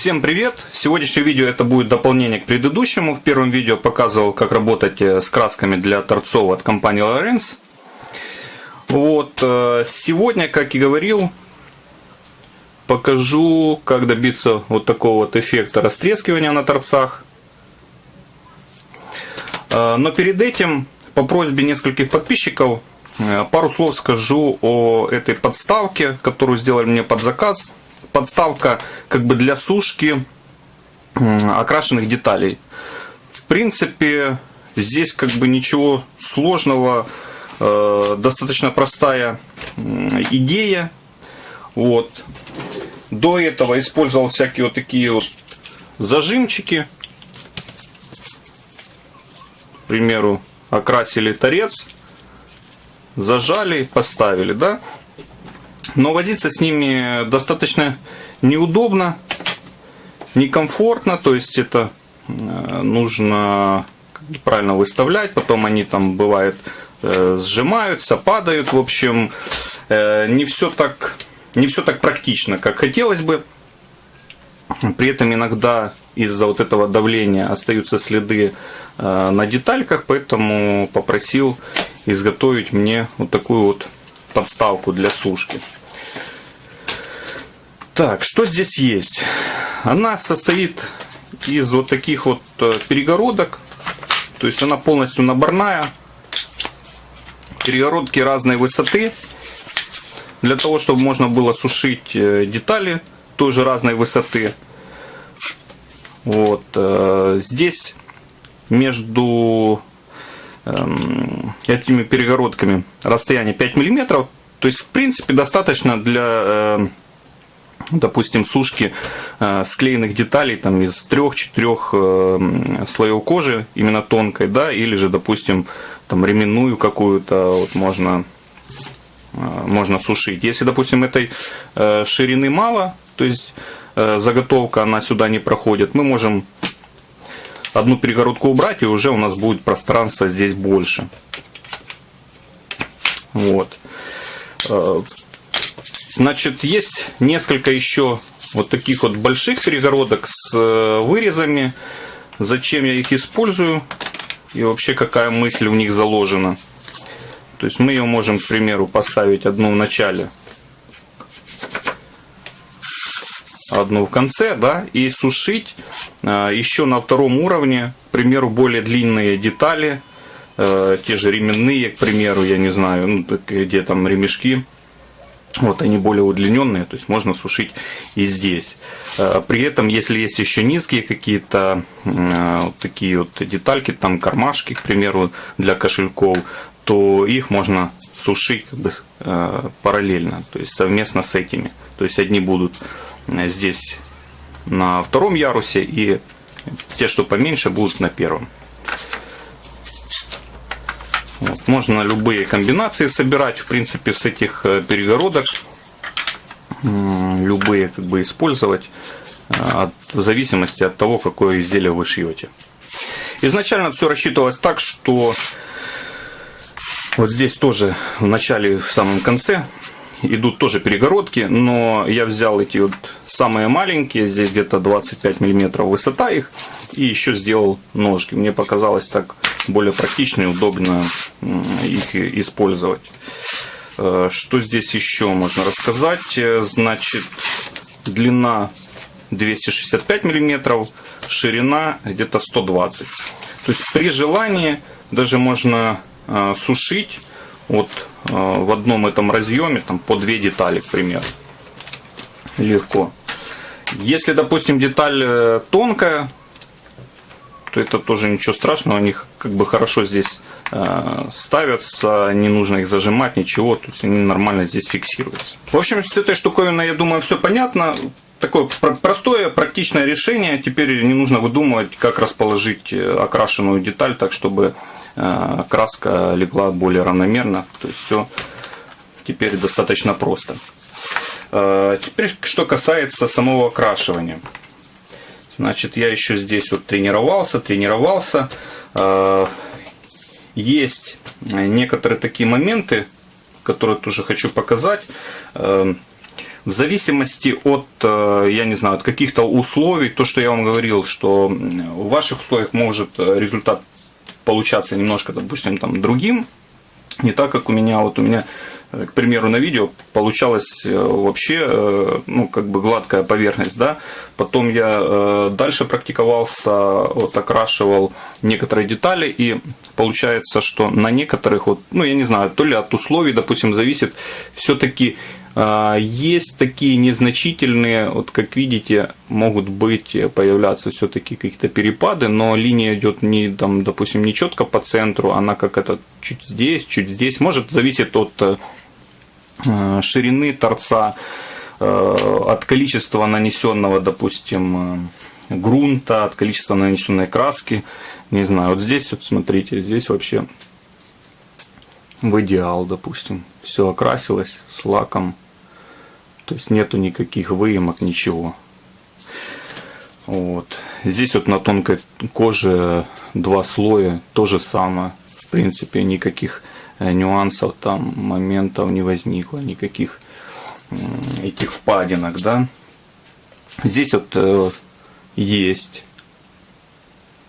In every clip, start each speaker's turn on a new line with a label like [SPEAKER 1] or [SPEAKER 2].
[SPEAKER 1] Всем привет! Сегодняшнее видео это будет дополнение к предыдущему. В первом видео показывал, как работать с красками для торцов от компании Lowrance. Сегодня, как и говорил, покажу, как добиться вот такого вот эффекта растрескивания на торцах. Но перед этим, по просьбе нескольких подписчиков, пару слов скажу о этой подставке, которую сделали мне под заказ. Подставка как бы для сушки окрашенных деталей. В принципе, здесь как бы ничего сложного, достаточно простая идея. До этого использовал всякие вот такие вот зажимчики. К примеру, окрасили торец, зажали, поставили, да? Но возиться с ними достаточно неудобно, некомфортно, то есть это нужно правильно выставлять, потом они там бывает сжимаются, падают, в общем, не все так практично, как хотелось бы. При этом иногда из-за вот этого давления остаются следы на детальках, поэтому попросил изготовить мне вот такую вот подставку для сушки. Так, что здесь есть? Она состоит из вот таких вот перегородок, то есть она полностью наборная. Перегородки разной высоты, для того, чтобы можно было сушить детали тоже разной высоты. Здесь между этими перегородками расстояние 5 мм, то есть в принципе достаточно для, допустим, сушки склеенных деталей там из 3-4 слоев кожи, именно тонкой, да, или же, допустим, там ременную какую-то можно сушить. Если, допустим, этой ширины мало, то есть заготовка она сюда не проходит, мы можем одну перегородку убрать, и уже у нас будет пространство здесь больше. Значит, есть несколько еще вот таких вот больших перегородок с вырезами. Зачем я их использую и вообще какая мысль в них заложена. То есть мы ее можем, к примеру, поставить одну в начале, одну в конце, да, и сушить еще на втором уровне, к примеру, более длинные детали, те же ременные, к примеру, я не знаю, где там ремешки. Они более удлиненные, то есть можно сушить и здесь. При этом, если есть еще низкие какие-то вот такие вот детальки, там кармашки, к примеру, для кошельков, то их можно сушить как бы параллельно, то есть совместно с этими. То есть одни будут здесь на втором ярусе, и те, что поменьше, будут на первом. Можно любые комбинации собирать, в принципе, с этих перегородок. Любые как бы использовать, в зависимости от того, какое изделие вы шьете. Изначально все рассчитывалось так, что вот здесь тоже в начале и в самом конце идут тоже перегородки, но я взял эти вот самые маленькие, здесь где-то 25 мм высота их, и еще сделал ножки. Мне показалось так более практично и удобно их использовать. Что здесь еще можно рассказать? Значит, длина 265 мм, ширина где-то 120. То есть при желании даже можно сушить в одном этом разъеме там, по 2 детали, к примеру. Легко. Если, допустим, деталь тонкая, то это тоже ничего страшного, они как бы хорошо здесь ставятся, не нужно их зажимать, ничего, то есть они нормально здесь фиксируются. В общем, с этой штуковиной, я думаю, все понятно. Такое простое, практичное решение. Теперь не нужно выдумывать, как расположить окрашенную деталь так, чтобы краска легла более равномерно. То есть все теперь достаточно просто. Теперь, что касается самого окрашивания. Значит, я еще здесь вот тренировался. Есть некоторые такие моменты, которые тоже хочу показать. В зависимости от, я не знаю, от каких-то условий, то, что я вам говорил, что в ваших условиях может результат получаться немножко, допустим, там другим, не так, как у меня. Вот у меня, к примеру, на видео получалась вообще, ну, как бы гладкая поверхность, да. Потом я дальше практиковался, вот, окрашивал некоторые детали, и получается, что на некоторых, вот, ну, я не знаю, то ли от условий, допустим, зависит, все-таки есть такие незначительные, вот как видите, могут быть, появляться все-таки какие-то перепады, но линия идет не, там, допустим, не четко по центру, она как это чуть здесь, может зависит от ширины торца, от количества нанесенного, допустим, грунта, от количества нанесенной краски, не знаю, вот здесь вот смотрите, здесь вообще в идеал, допустим, все окрасилось с лаком. То есть нету никаких выемок, ничего. Вот. Здесь вот на тонкой коже 2 слоя, то же самое. В принципе, никаких нюансов, там, моментов не возникло, никаких этих впадинок, да. Здесь вот есть.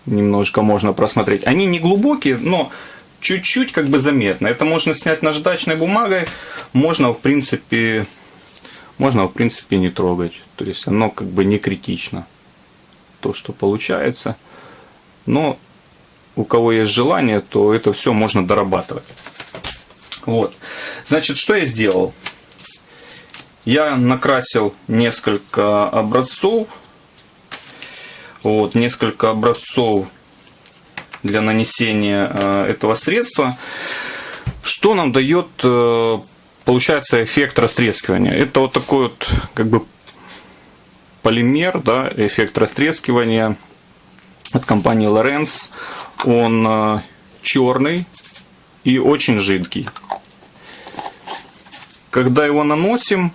[SPEAKER 1] Немножко можно просмотреть. Они не глубокие, но чуть-чуть как бы заметно. Это можно снять наждачной бумагой, можно в принципе не трогать. То есть оно как бы не критично, то, что получается. Но у кого есть желание, то это все можно дорабатывать. Вот. Значит, что я сделал? Я накрасил несколько образцов. Вот, несколько образцов для нанесения этого средства. Что нам дает, получается, эффект растрескивания? Это вот такой вот как бы полимер, да, эффект растрескивания от компании Lowrance. Он черный и очень жидкий. Когда его наносим,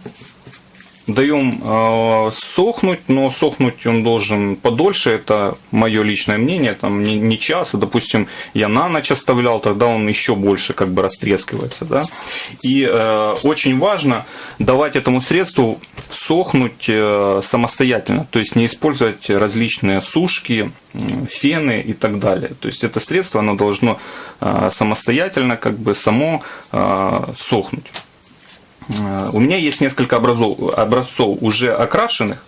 [SPEAKER 1] даем сохнуть, но сохнуть он должен подольше, это мое личное мнение, там не час, допустим, я на ночь оставлял, тогда он еще больше как бы растрескивается, да. И очень важно давать этому средству сохнуть самостоятельно, то есть не использовать различные сушки, фены и так далее. То есть это средство, оно должно самостоятельно как бы само сохнуть. У меня есть несколько образцов уже окрашенных.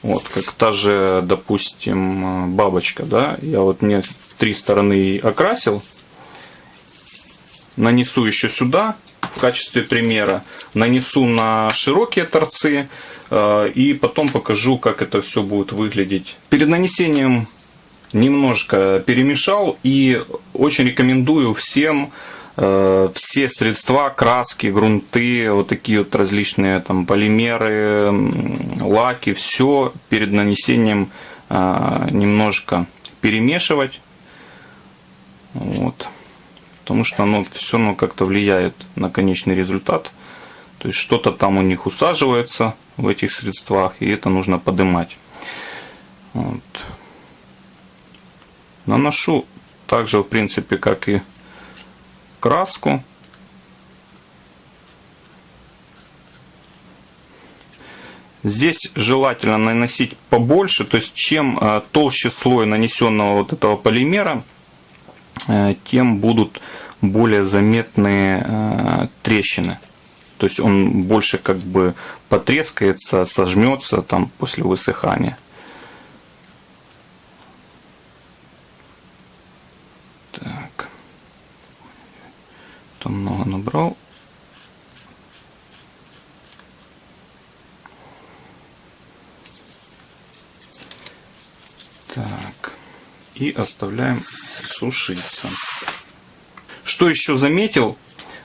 [SPEAKER 1] Вот, как та же, допустим, бабочка, да. Я вот мне 3 стороны окрасил. Нанесу еще сюда в качестве примера. Нанесу на широкие торцы. И потом покажу, как это все будет выглядеть. Перед нанесением немножко перемешал. И очень рекомендую всем все средства, краски, грунты, вот такие вот различные там полимеры, лаки, все перед нанесением немножко перемешивать. Вот. Потому что оно все равно как-то влияет на конечный результат. То есть что-то там у них усаживается в этих средствах, и это нужно поднимать. Вот. Наношу также, в принципе, как и краску. Здесь желательно наносить побольше, то есть чем толще слой нанесенного вот этого полимера, тем будут более заметные трещины. То есть он больше как бы потрескается, сожмется там после высыхания. Так. Там много набрал. Так. И оставляем сушиться. Что еще заметил?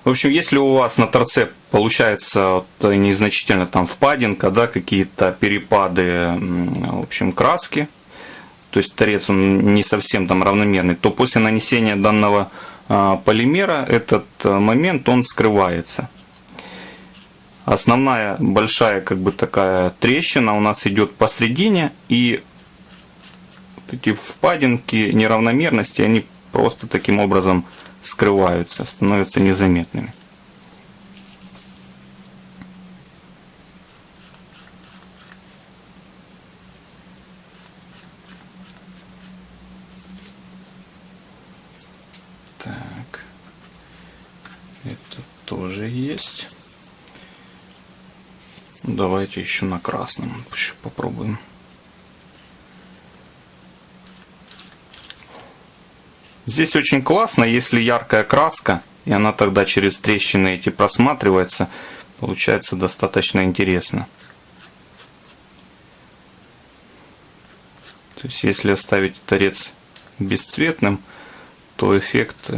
[SPEAKER 1] В общем, если у вас на торце получается вот незначительно там впадинка, да, какие-то перепады, в общем, краски, то есть торец он не совсем там равномерный, то после нанесения данного полимера этот момент он скрывается. Основная большая как бы такая трещина у нас идет посредине, и вот эти впадинки, неравномерности, они просто таким образом скрываются, становятся незаметными. тоже есть. Давайте еще на красном еще попробуем. Здесь очень классно, если яркая краска, и она тогда через трещины эти просматривается, получается достаточно интересно. То есть если оставить торец бесцветным, то эффект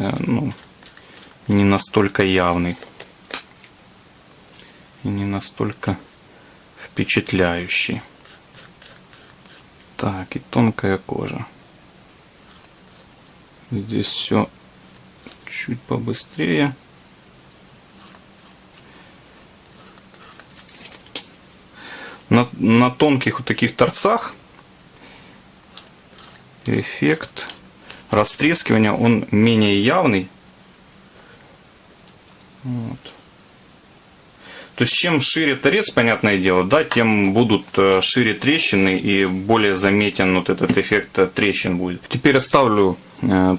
[SPEAKER 1] не настолько явный и не настолько впечатляющий. Так, и тонкая кожа. Здесь все чуть побыстрее. На тонких вот таких торцах эффект растрескивания он менее явный. Вот. То есть чем шире торец, понятное дело, да, тем будут шире трещины и более заметен вот этот эффект трещин будет. Теперь оставлю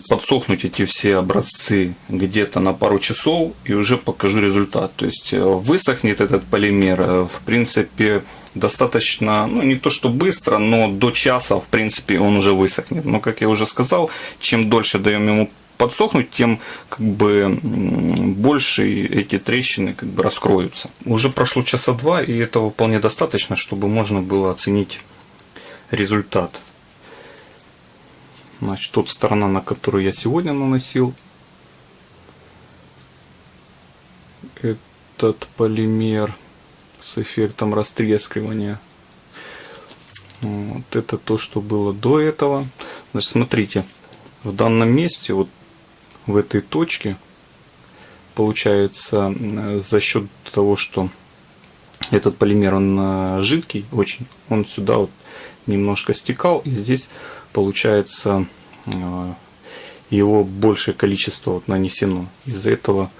[SPEAKER 1] подсохнуть эти все образцы где-то на пару часов и уже покажу результат. То есть высохнет этот полимер, в принципе, достаточно, не то что быстро, но до часа, в принципе, он уже высохнет. Но, как я уже сказал, чем дольше даем ему подсохнуть, тем больше эти трещины раскроются. Уже прошло часа два, и этого вполне достаточно, чтобы можно было оценить результат. Значит, тут сторона, на которую я сегодня наносил этот полимер с эффектом растрескивания. Вот это то, что было до этого. Значит, смотрите, в данном месте, вот в этой точке, получается, за счет того, что этот полимер он жидкий очень, он сюда вот немножко стекал, и здесь получается его большее количество вот нанесено. Из-за этого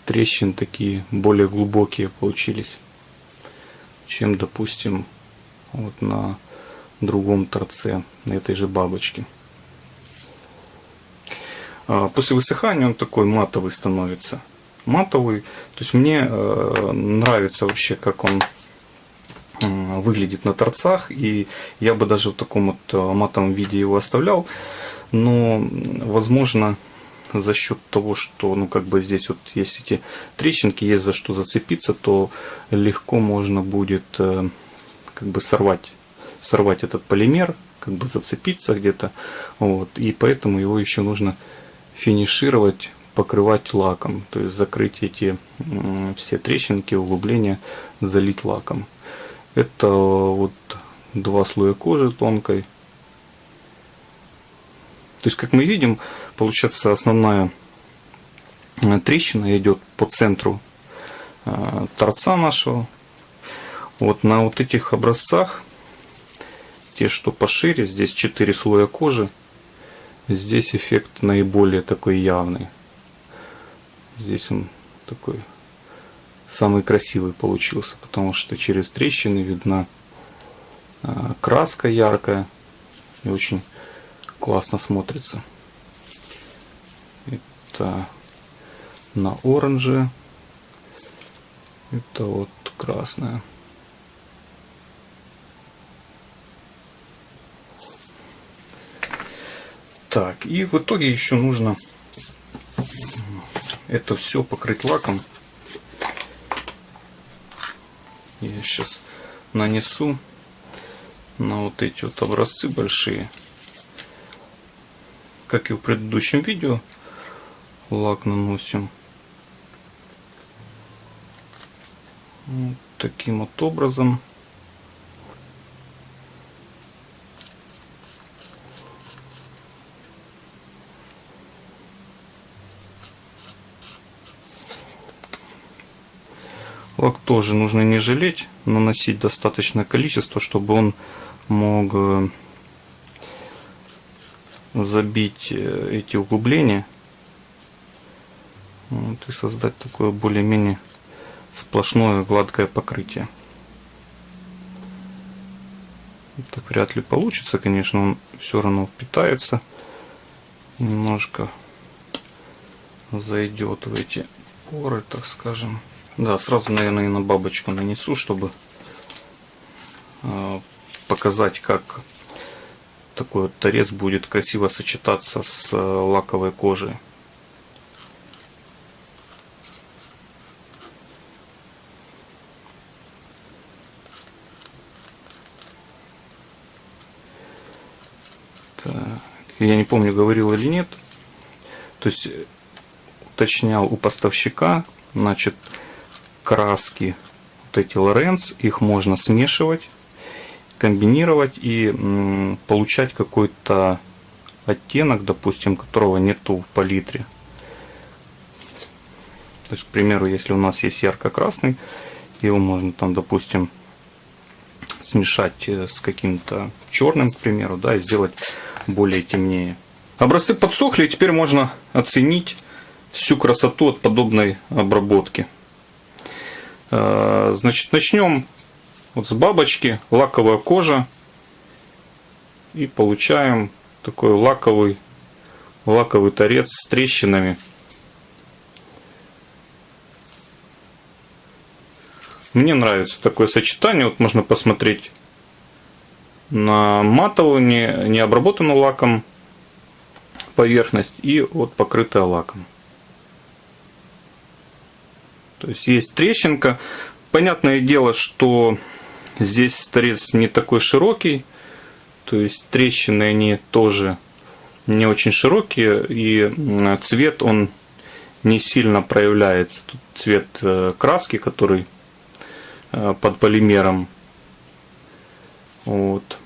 [SPEAKER 1] трещины такие более глубокие получились, чем, допустим, вот на другом торце, на этой же бабочке. После высыхания он такой матовый становится. Матовый. То есть мне нравится вообще, как он выглядит на торцах. И я бы даже в таком вот матовом виде его оставлял. Но, возможно, за счет того, что здесь вот есть эти трещинки, есть за что зацепиться, то легко можно будет сорвать этот полимер, зацепиться где-то. Вот. И поэтому его еще нужно финишировать, покрывать лаком, то есть закрыть эти все трещинки, углубления, залить лаком. Это вот 2 слоя кожи тонкой. То есть, как мы видим, получается, основная трещина идет по центру торца нашего. Вот на вот этих образцах, те, что пошире, здесь 4 слоя кожи. Здесь эффект наиболее такой явный. Здесь он такой самый красивый получился, потому что через трещины видна краска яркая и очень классно смотрится. Это на оранже, это вот красная. Так, и в итоге еще нужно это все покрыть лаком. Я сейчас нанесу на вот эти вот образцы большие. Как и в предыдущем видео, лак наносим вот таким вот образом. Лак тоже нужно не жалеть, наносить достаточное количество, чтобы он мог забить эти углубления, вот, и создать такое более-менее сплошное гладкое покрытие. Так вряд ли получится, конечно, он все равно впитается, немножко зайдет в эти поры, так скажем. Да, сразу, наверное, и на бабочку нанесу, чтобы показать, как такой вот торец будет красиво сочетаться с лаковой кожей. Так, я не помню, говорил или нет. То есть уточнял у поставщика, значит, краски, вот эти Лоренц, их можно смешивать, комбинировать и получать какой-то оттенок, допустим, которого нету в палитре. То есть, к примеру, если у нас есть ярко-красный, его можно там, допустим, смешать с каким-то черным, к примеру, да, и сделать более темнее. Образцы подсохли, и теперь можно оценить всю красоту от подобной обработки. Значит, начнем вот с бабочки, лаковая кожа, и получаем такой лаковый торец с трещинами. Мне нравится такое сочетание. Вот можно посмотреть на матовую, не обработанную лаком поверхность и вот покрытая лаком. То есть есть трещинка. Понятное дело, что здесь торец не такой широкий. То есть трещины они тоже не очень широкие. И цвет он не сильно проявляется. Тут цвет краски, который под полимером. Вот.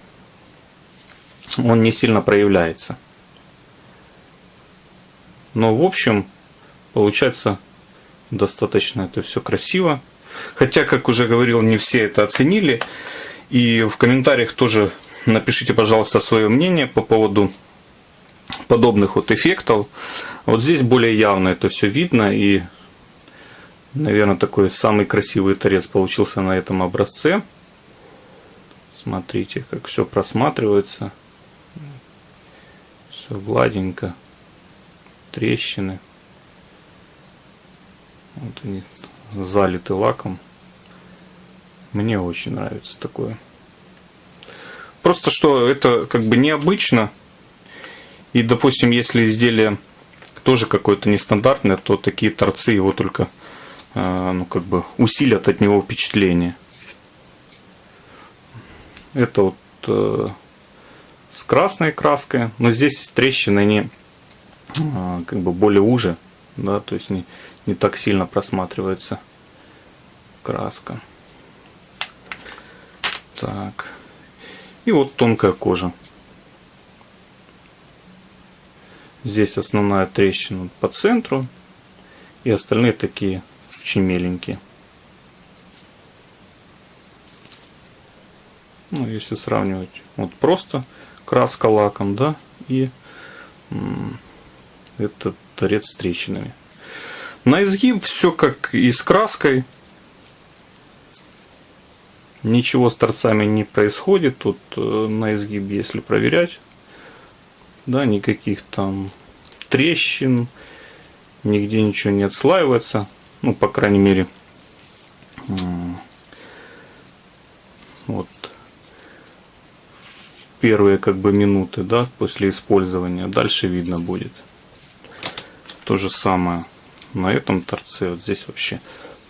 [SPEAKER 1] Он не сильно проявляется. Но в общем получается достаточно это все красиво. Хотя, как уже говорил, не все это оценили. И в комментариях тоже напишите, пожалуйста, свое мнение по поводу подобных вот эффектов. Вот здесь более явно это все видно. И, наверное, такой самый красивый торец получился на этом образце. Смотрите, как все просматривается. Все гладенько. Трещины. Вот они залиты лаком. Мне очень нравится такое. Просто что это как бы необычно. И, допустим, если изделие тоже какое-то нестандартное, то такие торцы его только ну, как бы усилят от него впечатление. Это вот с красной краской, но здесь трещины они как бы более уже, да, то есть не так сильно просматривается краска. Так. И вот тонкая кожа. Здесь основная трещина по центру, и остальные такие очень меленькие. Ну, если сравнивать, вот просто краска лаком, да, и этот торец с трещинами. На изгиб все как и с краской. Ничего с торцами не происходит. Тут на изгибе, если проверять, да, никаких там трещин, нигде ничего не отслаивается. Ну, по крайней мере, вот в первые как бы минуты, да, после использования. Дальше видно будет. То же самое на этом торце. Вот здесь вообще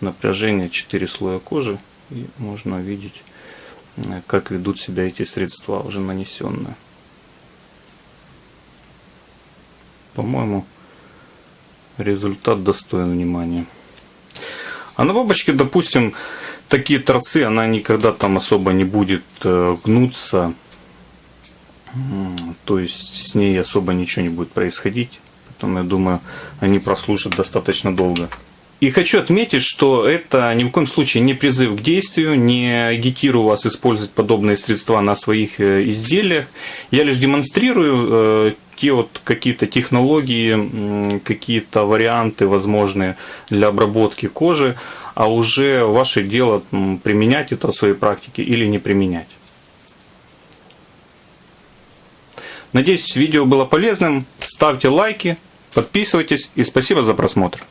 [SPEAKER 1] напряжение, 4 слоя кожи. И можно видеть, как ведут себя эти средства, уже нанесенные. По-моему, результат достоин внимания. А на бабочке, допустим, такие торцы, она никогда там особо не будет гнуться. То есть с ней особо ничего не будет происходить. Поэтому, я думаю, они прослужат достаточно долго. И хочу отметить, что это ни в коем случае не призыв к действию, не агитирую вас использовать подобные средства на своих изделиях. Я лишь демонстрирую те вот какие-то технологии, какие-то варианты возможные для обработки кожи, а уже ваше дело применять это в своей практике или не применять. Надеюсь, видео было полезным. Ставьте лайки, подписывайтесь и спасибо за просмотр.